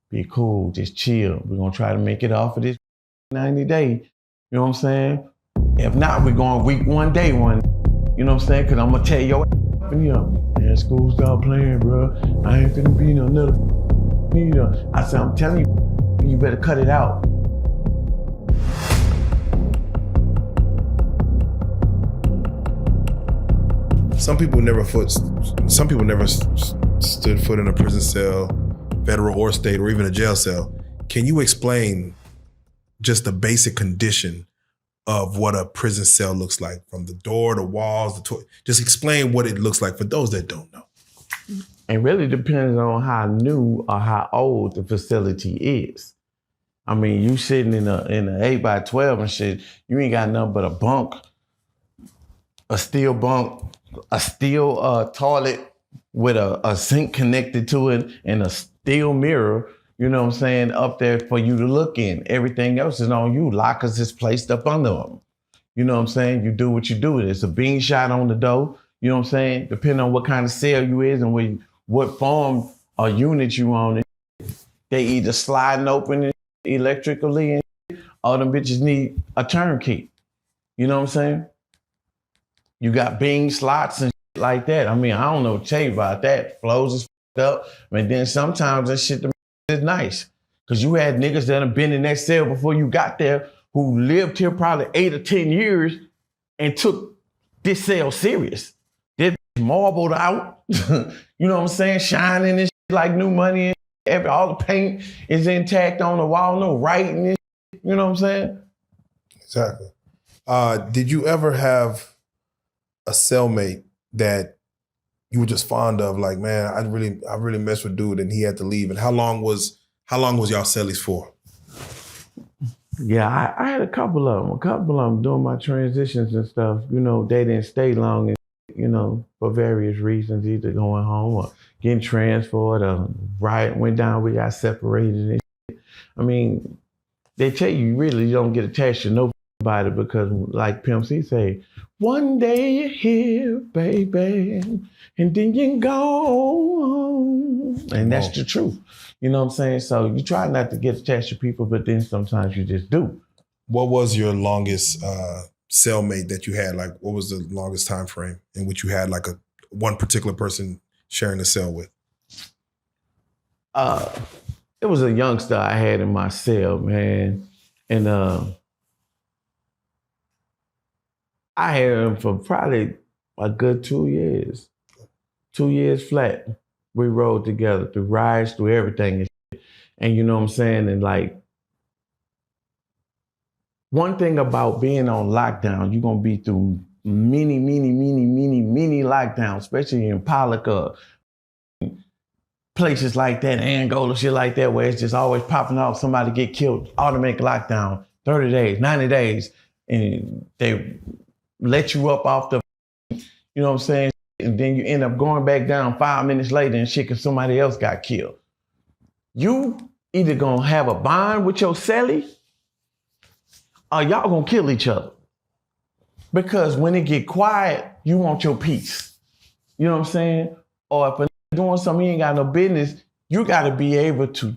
be cool, just chill. We're gonna try to make it off of this 90 day. You know what I'm saying? If not, we're going week 1, day 1. You know what I'm saying? Cause I'm gonna tell your man, school start playing, bro. I ain't finna be no another. I said, I'm telling you, you better cut it out. Some people never stood foot in a prison cell, federal or state, or even a jail cell. Can you explain just the basic condition of what a prison cell looks like, from the door, the walls, the toilet? Just explain what it looks like for those that don't know. It really depends on how new or how old the facility is. I mean, you sitting in an 8x12 and shit, you ain't got nothing but a bunk, a steel bunk, a steel toilet with a sink connected to it and a steel mirror, you know what I'm saying, up there for you to look in. Everything else is on you. Lockers is placed up under them. You know what I'm saying? You do what you do. There's a bean shot on the door, you know what I'm saying? Depending on what kind of cell you is and what form or unit you on, they either sliding open electrically or them bitches need a turnkey. You know what I'm saying? You got bean slots and shit like that. I mean, I don't know what to tell you about that. Flows is fucked up. And then sometimes that shit is nice. Cause you had niggas that have been in that cell before you got there who lived here probably 8 or 10 years and took this cell serious. They're marbled out. You know what I'm saying? Shining and shit like new money. All the paint is intact on the wall, no writing and shit. You know what I'm saying? Exactly. Did you ever have a cellmate that you were just fond of? Like, man, I really messed with dude and he had to leave. And how long was y'all cellies for? Yeah, I had a couple of them doing my transitions and stuff. You know, they didn't stay long, you know, for various reasons, either going home or getting transferred or riot went down, we got separated and shit. I mean, they tell you really don't get attached to nobody because like Pimp C say, one day you're here, baby, and then you're gone. And that's the truth. You know what I'm saying? So you try not to get attached to people, but then sometimes you just do. What was your longest cellmate that you had? Like, what was the longest time frame in which you had like one particular person sharing a cell with? It was a youngster I had in my cell, man. And I had him for probably a good 2 years. 2 years flat. We rode together through riots, through everything and shit. And you know what I'm saying? And like, one thing about being on lockdown, you're gonna be through many lockdowns, especially in Pollock, places like that, Angola, shit like that, where it's just always popping off, somebody get killed, automatic lockdown, 30 days, 90 days, and they let you up off the, you know what I'm saying? And then you end up going back down 5 minutes later and shit because somebody else got killed. You either gonna have a bond with your cellie or y'all gonna kill each other. Because when it get quiet, you want your peace. You know what I'm saying? Or if a doing something you ain't got no business, you gotta be able to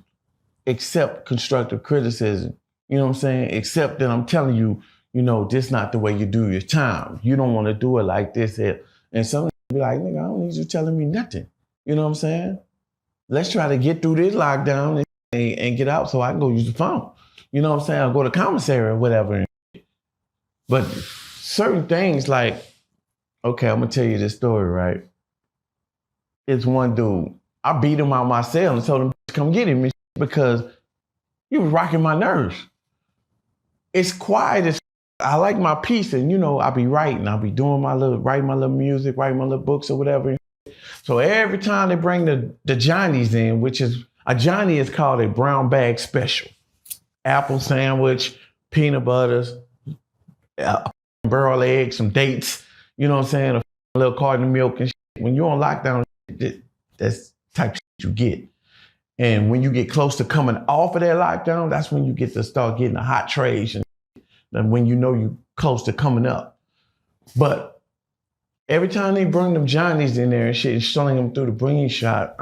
accept constructive criticism. You know what I'm saying? Accept that I'm telling you, you know, this not the way you do your time. You don't wanna do it like this here. And some be like, nigga, I don't need you telling me nothing. You know what I'm saying? Let's try to get through this lockdown and get out so I can go use the phone. You know what I'm saying? I'll go to commissary or whatever. But certain things like, okay, I'm gonna tell you this story, right? It's one dude, I beat him out my cell and told him to come get him because he was rocking my nerves. It's quiet as I like my peace, and you know, I'll be writing, I'll be doing writing my little music, writing my little books or whatever. So every time they bring the Johnnies in, which is, a Johnny is called a brown bag special. Apple sandwich, peanut butters, burl eggs, some dates, you know what I'm saying? A little carton of milk and shit. When you're on lockdown, that's the type of shit you get. And when you get close to coming off of that lockdown, that's when you get to start getting the hot trays and when you know you're close to coming up. But every time they bring them Johnnies in there and shit and showing them through the bringing shot,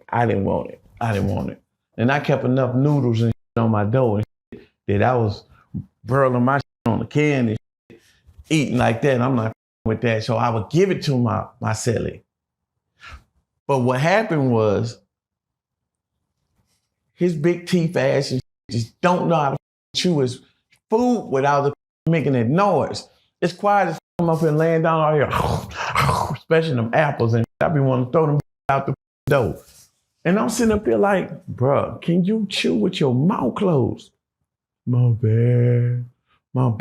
I didn't want it. And And I kept enough noodles and shit on my door and shit that I was burling my shit on the can and shit, eating like that. And I'm not with that. So I would give it to my cellie. But what happened was his big teeth ass and just don't know how to chew his food without making that noise. It's quiet as I'm up here laying down all here, especially them apples, and I be wanting to throw them out the door. And I'm sitting up here like, bruh, can you chew with your mouth closed? My bad. I'm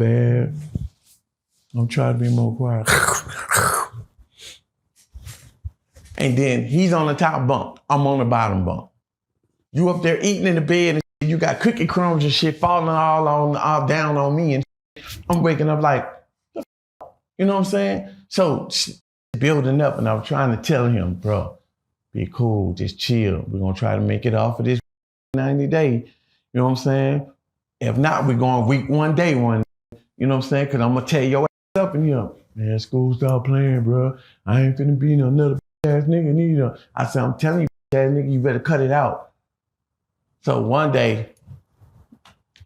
trying to be more quiet. And then he's on the top bunk. I'm on the bottom bunk. You up there eating in the bed and shit, you got cookie crumbs and shit falling all down on me and shit. I'm waking up like, you know what I'm saying? So building up, and I was trying to tell him, bro, be cool, just chill. We're gonna try to make it off of this 90 days. You know what I'm saying? If not, we're going week one day one. You know what I'm saying? Cause I'm gonna tear your ass up in here. Man, school stop playing, bro. I ain't finna be no another ass nigga neither. I said, I'm telling you, ass nigga, you better cut it out. So one day,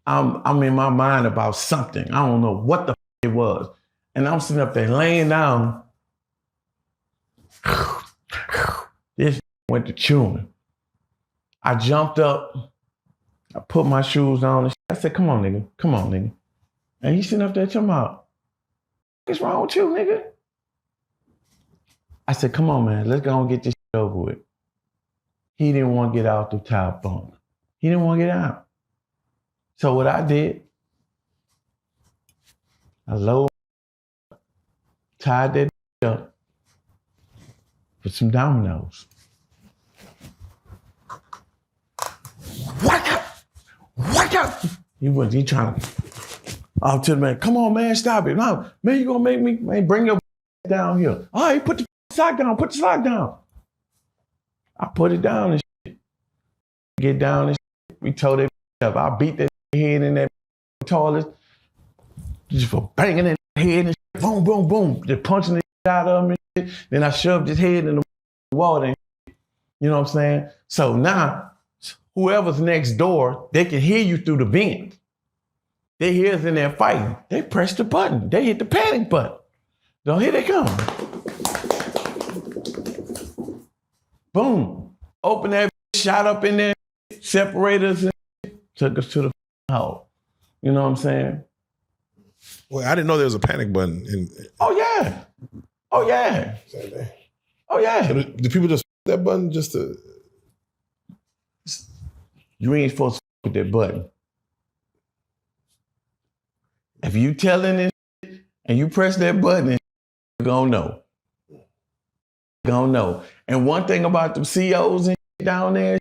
I'm in my mind about something. I don't know what the it was. And I'm sitting up there laying down. This went to chewing. I jumped up. I put my shoes on. And I said, come on, nigga. And he's sitting up there talking about, what's wrong with you, nigga? I said, come on, man. Let's go and get this shit over with. He didn't want to get out the top bunk. He didn't want to get out. So what I did, I lowered, tied that up with some dominoes. Wake up! He trying to, to the man, come on, man, stop it. No, man, you gonna make me, man, bring your down here. All right, put the sock down, I put it down and shit. Get down and shit. We told it up. I beat that head in that toilet. Just for banging in the head and shit. Boom, boom, boom. Just punching the shit out of him and shit. Then I shoved his head in the water and shit. You know what I'm saying? So now, whoever's next door, they can hear you through the vent. They hear us in there fighting. They press the button. They hit the panic button. So here they come. Boom. Open that, shot up in there, separated us, and took us to the hole. You know what I'm saying? Well, I didn't know there was a panic button. Oh, yeah. So do people just that button just to? You ain't supposed to with that button. If you telling it and you press that button, you're gonna know. Gonna know. And one thing about the COs and down there,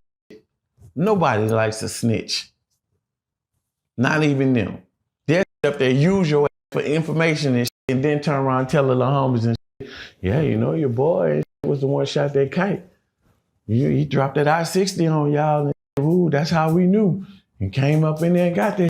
nobody likes to snitch. Not even them. They're up there usual for information and then turn around and tell the little homies and shit, yeah, you know, your boy was the one shot that kite. He dropped that I-60 on y'all. And ooh, that's how we knew. And came up in there and got that.